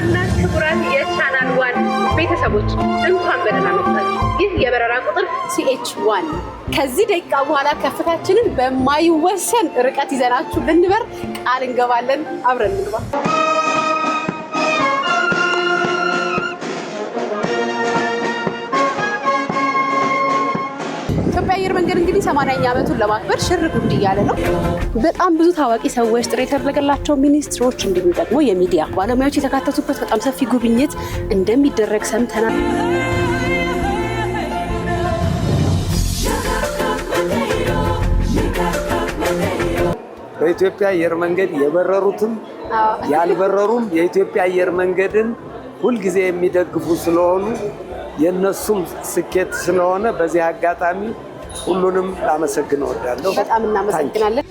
ክቡራንና ክቡራን የቻናል ዋን ቤተሰቦች እንኳን በደህና መጣችሁ። ይህ የበረራ ቁጥር CH1 ከዚህ ደቂቃ በኋላ ከፍታችንን በማይወሰን ርቀት ይዘናችሁ ልንበር ቃል እንገባለን። አብረን እንግባ። ኢትዮጵያ አየር መንገድ እንግዲህ 80ኛ ዓመቱን ለማክበር ሽር ጉድ እያለ ነው። በጣም ብዙ ታዋቂ ሰዎች፣ ጥሪ የተደረገላቸው ሚኒስትሮች፣ እንዲሁም ደግሞ የሚዲያ ባለሙያዎች የተካተቱበት በጣም ሰፊ ጉብኝት እንደሚደረግ ሰምተናል። በኢትዮጵያ አየር መንገድ የበረሩትም ያልበረሩም የኢትዮጵያ አየር መንገድን ሁልጊዜ የሚደግፉ ስለሆኑ የነሱም ስኬት ስለሆነ በዚህ አጋጣሚ ሁሉንም ላመሰግን እወዳለሁ። በጣም እናመሰግናለን።